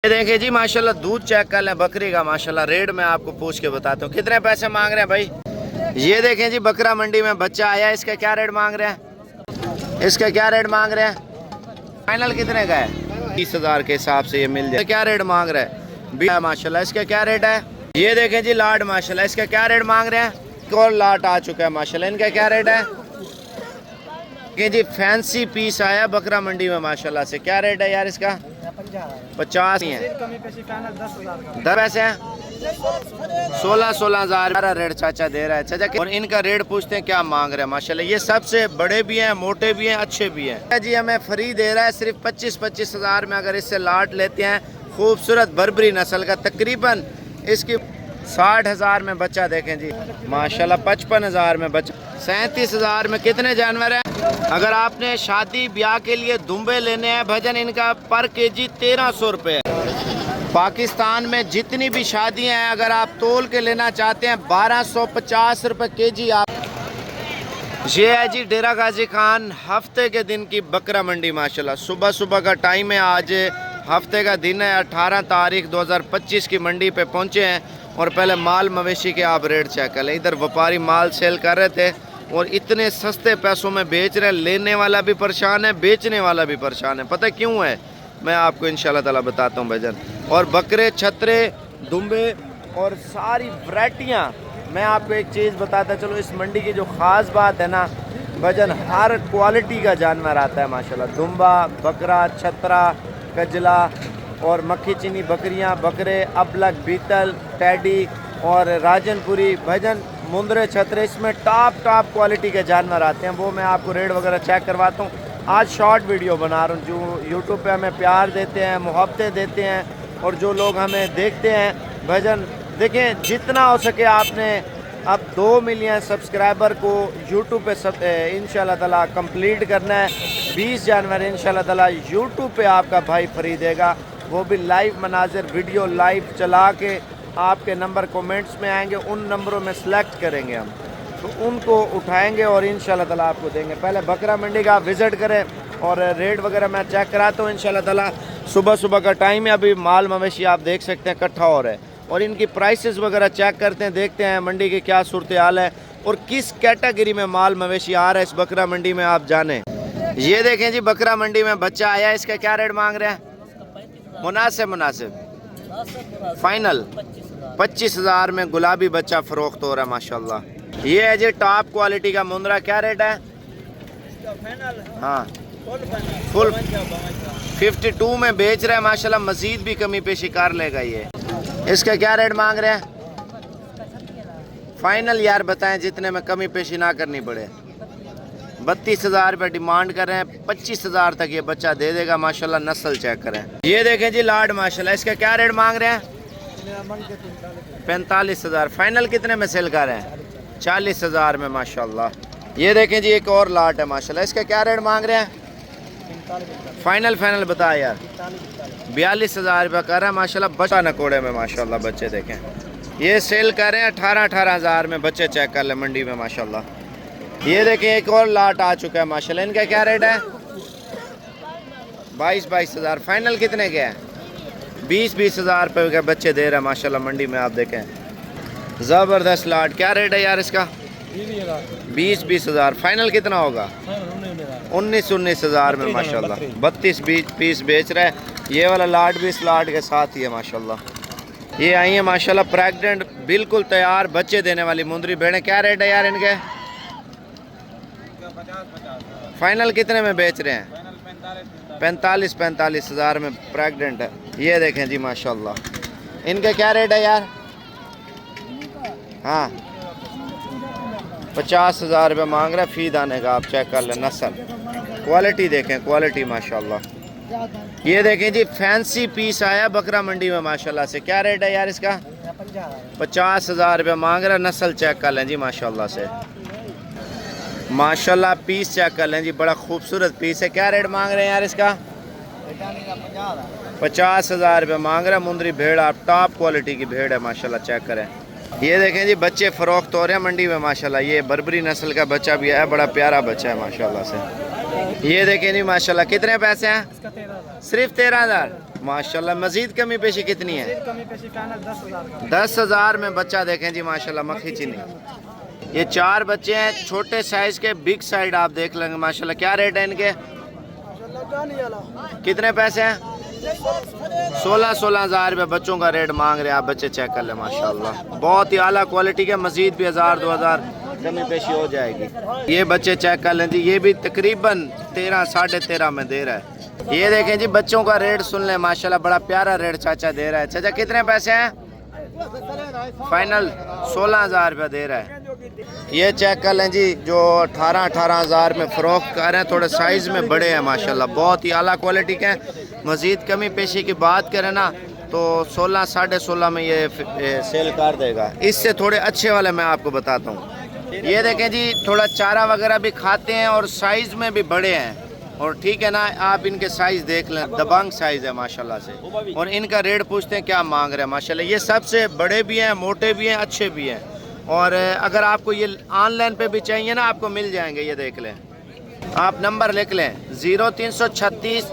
ये देखिए जी माशाल्लाह दूध चेक कर लें बकरी का माशाल्लाह। रेट मैं आपको पूछ के बताता हूँ। कितने पैसे मांग रहे हैं भाई? ये देखें जी बकरा मंडी में बच्चा आया, इसका क्या रेट मांग रहे हैं? इसका क्या रेट मांग रहे हैं? फाइनल कितने का है? 30,000 के हिसाब से ये मिल जाए। क्या रेट मांग रहे हैं माशाल्लाह? इसका क्या रेट है? ये देखें जी लाट माशाल्लाह, इसका क्या रेट मांग रहे हैं? एक और लाट आ चुका है माशाल्लाह, इनका क्या रेट है? कि जी फैंसी पीस आया बकरा मंडी में माशाल्लाह से। क्या रेट है यार इसका? 50 ही है। 10 पैसे हैं। 16,000 रेट चाचा दे रहा है चाचा। और इनका रेट पूछते हैं क्या मांग रहे हैं माशाल्लाह। ये सबसे बड़े भी हैं, मोटे भी हैं, अच्छे भी हैं जी। हमें फ्री दे रहा है सिर्फ 25,000 में। अगर इससे लाट लेते हैं खूबसूरत बर्बरी नस्ल का, तकरीबन इसकी 60,000 में बच्चा देखें जी माशाल्लाह। 55,000 में बच्चा। 37,000 में कितने जानवर हैं? अगर आपने शादी ब्याह के लिए दुम्बे लेने हैं भजन, इनका पर केजी 1300 रुपये। पाकिस्तान में जितनी भी शादियां हैं अगर आप तोल के लेना चाहते हैं 1250 रुपये केजी। आप ये है जी डेरा गाजी खान हफ्ते के दिन की बकरा मंडी माशाल्लाह। सुबह सुबह का टाइम है। आज हफ्ते का दिन है, 18 तारीख 2025 की मंडी पे पहुंचे हैं। और पहले माल मवेशी के आप रेट चेक कर लें। इधर व्यापारी माल सेल कर रहे थे और इतने सस्ते पैसों में बेच रहे हैं। लेने वाला भी परेशान है, बेचने वाला भी परेशान है। पता क्यों है? मैं आपको इंशाल्लाह ताला बताता हूँ भजन। और बकरे, छतरे, दुम्बे और सारी वैरायटियाँ। मैं आपको एक चीज़ बताता चलो, इस मंडी की जो ख़ास बात है ना भजन, हर क्वालिटी का जानवर आता है माशाल्लाह। दुम्बा, बकरा, छतरा, कजला और मक्खी चीनी बकरियां, बकरे, अबलग, बीतल, टैडी और राजनपुरी भजन, मुंदरे, छतरे, इसमें टॉप क्वालिटी के जानवर आते हैं। वो मैं आपको रेट वगैरह चेक करवाता हूँ। आज शॉर्ट वीडियो बना रहा हूँ। जो यूट्यूब पे हमें प्यार देते हैं, मोहब्बतें देते हैं और जो लोग हमें देखते हैं भजन, देखें जितना हो सके आपने अब 2 मिलियन सब्सक्राइबर को यूट्यूब पे इंशाल्लाह ताला कंप्लीट करना है। 20 जानवर इंशाल्लाह ताला यूट्यूब पे आपका भाई फ्री देगा, वो भी लाइव मनाजिर वीडियो लाइव चला के। आपके नंबर कमेंट्स में आएंगे, उन नंबरों में सेलेक्ट करेंगे हम, तो उनको उठाएंगे और इंशाल्लाह ताला आपको देंगे। पहले बकरा मंडी का आप विज़िट करें और रेट वगैरह मैं चेक कराता हूँ इंशाल्लाह ताला। सुबह सुबह का टाइम है, अभी माल मवेशी आप देख सकते हैं इकट्ठा हो रहा है। और इनकी प्राइसेस वगैरह चेक करते हैं, देखते हैं मंडी की क्या सूरत हाल है और किस कैटेगरी में माल मवेशी आ रहा है इस बकरा मंडी में, आप जानें। ये देखें जी बकरा मंडी में बच्चा आया, इसका क्या रेट मांग रहे हैं? मुनासिब फाइनल 25,000 में गुलाबी बच्चा फरोख्त हो रहा है माशाल्लाह। ये है जी टॉप क्वालिटी का मुंदरा। क्या रेट है? हाँ फुल 52 में बेच रहे हैं माशाल्लाह। मजीद भी कमी पेशी कर लेगा ये। इसका क्या रेट मांग रहे हैं? फाइनल यार बताएं जितने में कमी पेशी ना करनी पड़े। 32,000 रुपये डिमांड कर रहे हैं। 25,000 तक ये बच्चा दे देगा माशाल्लाह। नस्ल चेक करें। ये देखें जी लाड माशाल्लाह, इसका क्या रेट मांग रहे हैं? 45,000। फाइनल कितने में सेल कर रहे हैं? 40,000 में माशाल्लाह। ये देखें जी एक और लाट है माशाल्लाह, इसका क्या रेट मांग रहे हैं? फाइनल बता यार। 42,000 रुपये कर रहा है माशाल्लाह। बच्चा नकोड़े में माशाल्लाह बच्चे देखें। ये सेल कर रहे हैं 18,000 में। बच्चे चेक कर ले मंडी में माशाल्लाह। ये देखें एक और लाट आ चुका है माशाल्लाह, इनका क्या रेट है? 22,000। फाइनल कितने के हैं? 20,000 रुपये के बच्चे दे रहे हैं माशाल्लाह मंडी में। आप देखें ज़बरदस्त लाट। क्या रेट है यार इसका? 20,000। फाइनल कितना होगा? 19,000 में माशाल्लाह। 32 पीस बेच रहा है। ये वाला लाट भी इस लाट के साथ ही है माशाल्लाह। ये आई है माशाल्लाह प्रेग्नेंट, बिल्कुल तैयार बच्चे देने वाली मुंदरी भेड़ें। क्या रेट है यार इनके? फाइनल कितने में बेच रहे हैं? 45,000 में प्रेग्नेंट है। ये देखें जी माशाल्लाह। इनका क्या रेट है यार? हाँ 50,000 रुपये मांग रहा है फी दाने का। आप चेक कर लें नस्ल, क्वालिटी देखें, क्वालिटी माशाल्लाह। ये देखें जी फैंसी पीस आया बकरा मंडी में माशाल्लाह से। क्या रेट है यार इसका? 50,000 रुपये मांग रहा है। नस्ल चेक कर लें जी माशाल्लाह से। माशाल्लाह पीस चेक कर लें जी, बड़ा खूबसूरत पीस है। क्या रेट मांग रहे हैं यार इसका? 50,000 रुपये मांग रहा है। मुंदरी भेड़, आप टॉप क्वालिटी की भेड़ है माशाल्लाह। चेक करें। ये देखें जी बच्चे फ़रोख्त हो रहे हैं मंडी में माशाल्लाह। ये बर्बरी नस्ल का बच्चा भी है, बड़ा प्यारा बच्चा है माशाल्लाह से। ये देखें जी माशाल्लाह। कितने पैसे हैं? सिर्फ 13,000। माशाल्लाह। मजीद कमी पेशी कितनी है? कमी पेशी फाइनल 10,000 का। 10,000 में बच्चा देखें जी माशाल्लाह, मक्खी चीनी। ये 4 बच्चे हैं छोटे साइज के, बिग साइड आप देख लेंगे माशाल्लाह। क्या रेट है इनके? कितने पैसे हैं? 16-16 हज़ार रुपये बच्चों का रेट मांग रहे हैं। आप बच्चे चेक कर ले माशाल्लाह, बहुत ही आला क्वालिटी के। मजीद भी 1000-2000 कमी पेशी हो जाएगी। ये बच्चे चेक कर लें जी, ये भी तकरीबन 13 साढ़े 13 में दे रहा है। ये देखें जी बच्चों का रेट सुन लें माशाल्लाह, बड़ा प्यारा रेट चाचा दे रहा है। चाचा कितने पैसे हैं? फाइनल 16,000 रुपये दे रहा है। ये चेक कर लें जी, जो 18-18 हज़ार में फ़रोख्त कर रहे हैं। थोड़े साइज़ में बड़े हैं माशाल्लाह, बहुत ही आला क्वालिटी के हैं। मज़ीद कमी पेशी की बात करें ना तो 16 साढ़े 16 में ये सेल कर देगा। इससे थोड़े अच्छे वाले मैं आपको बताता हूँ। ये देखें जी, थोड़ा चारा वगैरह भी खाते हैं और साइज़ में भी बड़े हैं। और ठीक है ना, आप इनके साइज़ देख लें, दबंग साइज़ है माशाल्लाह से। और इनका रेट पूछते हैं क्या मांग रहे हैं माशाल्लाह। ये सबसे बड़े भी हैं, मोटे भी हैं, अच्छे भी हैं। और अगर आपको ये ऑनलाइन पे भी चाहिए ना, आपको मिल जाएंगे। ये देख लें, आप नंबर लिख लें 0336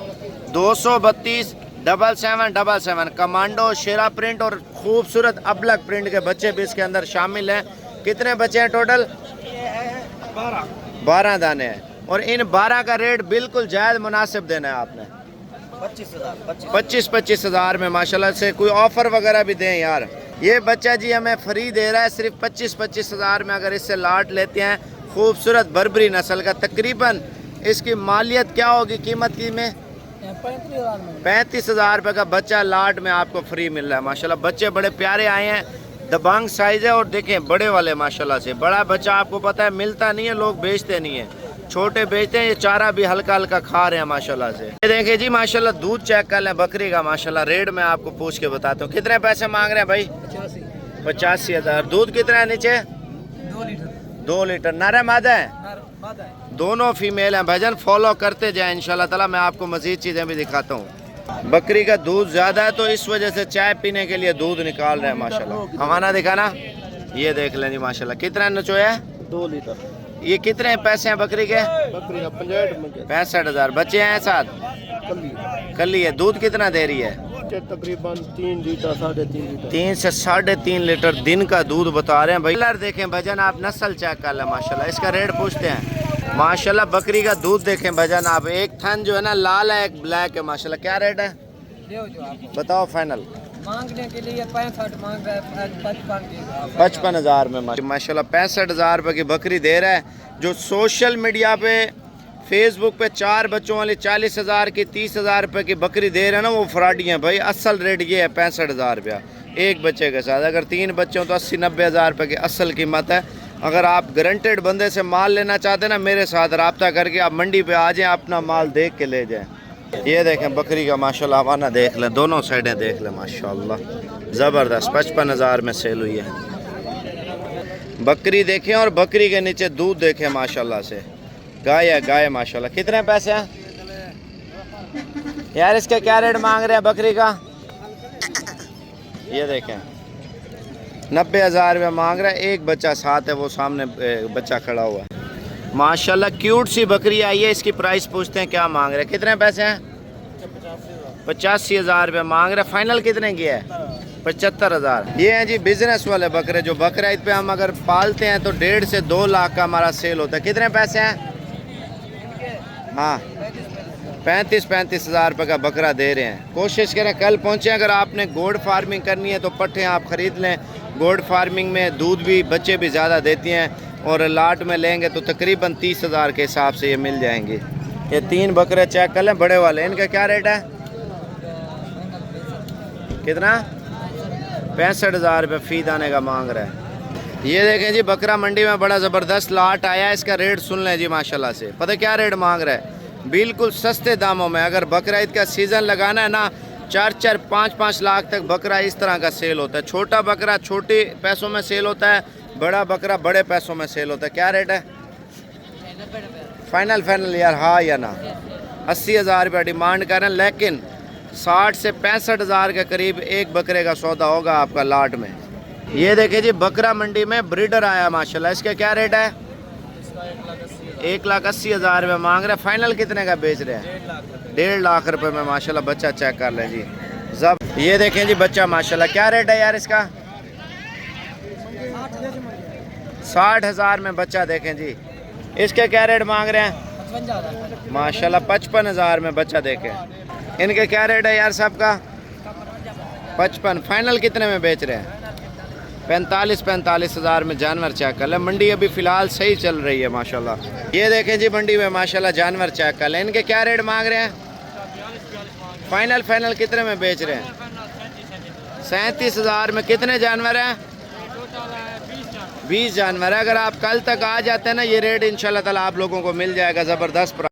232 7777। कमांडो शेरा प्रिंट और खूबसूरत अबलग प्रिंट के बच्चे भी इसके अंदर शामिल हैं। कितने बच्चे हैं टोटल? 12 दाने हैं। और इन 12 का रेट बिल्कुल जायज़ मुनासिब देना है आपने। 25 हज़ार में माशाल्लाह से। कोई ऑफ़र वगैरह भी दें यार। ये बच्चा जी हमें फ्री दे रहा है सिर्फ 25 हज़ार में। अगर इससे लाट लेते हैं, खूबसूरत बर्बरी नस्ल का, तकरीबन इसकी मालियत क्या होगी कीमत की में? 35 हज़ार रुपये का बच्चा लाट में आपको फ्री मिल रहा है माशाल्लाह। बच्चे बड़े प्यारे आए हैं, दबंग साइज़ है। और देखें बड़े वाले माशाल्लाह से। बड़ा बच्चा आपको पता है मिलता नहीं है, लोग बेचते नहीं है, छोटे बेचते हैं। ये चारा भी हल्का हल्का खा रहे हैं माशाल्लाह से। ये देखें जी माशाल्लाह, दूध चेक कर लें बकरी का माशाल्लाह। रेट मैं आपको पूछ के बताता हूँ। कितने पैसे मांग रहे हैं भाई? 85 हज़ार। दूध कितना है नीचे? 2 लीटर। नर मादा है? दोनों फीमेल हैं। भजन फॉलो करते जाए इंशाल्लाह ताला। मैं आपको मजीद चीज़ें भी दिखाता हूँ। बकरी का दूध ज़्यादा है तो इस वजह से चाय पीने के लिए दूध निकाल रहे हैं माशाल्लाह। हमारा दिखाना, ये देख लें जी माशाल्लाह। कितना नचोया है? 2 लीटर। ये कितने पैसे हैं बकरी के? बकरी का 65 हज़ार। बच्चे हैं साथ? कली है। दूध कितना दे रही है? तकरीबन 3 लीटर 3.5 लीटर। 3 से 3.5 लीटर दिन का दूध बता रहे हैं भाई। कलर देखें भजन आप, नस्ल चेक कर लें माशाल्लाह। इसका रेट पूछते हैं माशाल्लाह। बकरी का दूध देखें भजन आप, एक थन जो है ना लाल है, एक ब्लैक है माशाल्लाह। क्या रेट है बताओ फाइनल? मांगने के लिए 65 मांग रहा है, 55 हज़ार में माशाल्लाह। 65 हज़ार रुपये की बकरी दे रहा है। जो सोशल मीडिया पे फेसबुक पे 4 बच्चों वाली 40 हज़ार की 30 हज़ार रुपये की बकरी दे रहे हैं ना, वो फ्रॉडी हैं भाई। असल रेट ये है 65 हज़ार रुपया एक बच्चे के साथ। अगर 3 बच्चे हों तो 80-90 हज़ार रुपये की असल कीमत है। अगर आप गारंटेड बंदे से माल लेना चाहते हैं ना, मेरे साथ रब्ता करके आप मंडी पे आ जाएं, अपना माल देख के ले जाएं। ये देखें बकरी का माशाल्लाह, हवाना देख लें, दोनों साइडें देख लें माशाल्लाह, ज़बरदस्त। 55 हज़ार में सेल हुई है बकरी। देखें और बकरी के नीचे दूध देखें माशाल्लाह से। गाय है, गाय माशाल्लाह। कितने पैसे हैं यार इसका? क्या रेट मांग रहे हैं बकरी का? ये देखें 90 हज़ार रुपये मांग रहा है। एक बच्चा साथ है, वो सामने बच्चा खड़ा हुआ है माशाल्लाह। क्यूट सी बकरी आई है। इसकी प्राइस पूछते हैं क्या मांग रहे हैं। कितने पैसे हैं? 85 हज़ार रुपये मांग रहे हैं। फाइनल कितने की है? 75 हज़ार। ये हैं जी बिजनेस वाले बकरे, जो बकरा ईद पे हम अगर पालते हैं तो 1.5 से 2 लाख का हमारा सेल होता है। कितने पैसे हैं? हाँ 35 हज़ार रुपये का बकरा दे रहे हैं। कोशिश करें कल पहुँचें। अगर आपने गोड फार्मिंग करनी है तो पट्ठे आप ख़रीद लें। गोड फार्मिंग में दूध भी बच्चे भी ज़्यादा देती हैं। और लाट में लेंगे तो तकरीबन 30 हज़ार के हिसाब से ये मिल जाएंगे। ये 3 बकरे चेक कर लें बड़े वाले। इनका क्या रेट है? कितना? 65 हज़ार रुपये फ़ी दाने का मांग रहा है। ये देखें जी बकरा मंडी में बड़ा ज़बरदस्त लाट आया है। इसका रेट सुन लें जी माशाल्लाह से। पता क्या रेट मांग रहा है? बिल्कुल सस्ते दामों में। अगर बकरा ईद का सीज़न लगाना है ना, 4-4, 5-5 लाख तक बकरा इस तरह का सेल होता है। छोटा बकरा छोटे पैसों में सेल होता है, बड़ा बकरा बड़े पैसों में सेल होता है। क्या रेट है फाइनल यार? हाँ या ना? 80 हज़ार रुपये डिमांड कर रहे हैं, लेकिन 60 से 65 हज़ार के करीब एक बकरे का सौदा होगा आपका लाट में। ये देखिए जी बकरा मंडी में ब्रीडर आया माशाल्लाह। इसका क्या रेट है? 1,80,000 रुपये मांग रहे हैं। फाइनल कितने का बेच रहे हैं? 1.5 लाख रुपये में माशाल्लाह। बच्चा चेक कर लें जी। जब ये देखें जी बच्चा माशाल्लाह, क्या रेट है यार इसका? 60,000 में बच्चा। देखें जी, इसके क्या रेट मांग रहे हैं? माशाल्लाह 55,000 में बच्चा। देखें इनके क्या रेट है यार सबका? 55। फाइनल कितने में बेच रहे हैं? 45,000 में जानवर चेक कर ले। मंडी अभी फ़िलहाल सही चल रही है माशाल्लाह। ये देखें जी मंडी में माशाल्लाह जानवर चेक कर ले। इनके क्या रेट मांग रहे हैं? फाइनल कितने में बेच रहे हैं? 37,000 में। कितने जानवर हैं? 20 जानवर है। अगर आप कल तक आ जाते हैं ना, ये रेट इंशाल्लाह ताला आप लोगों को मिल जाएगा ज़बरदस्त।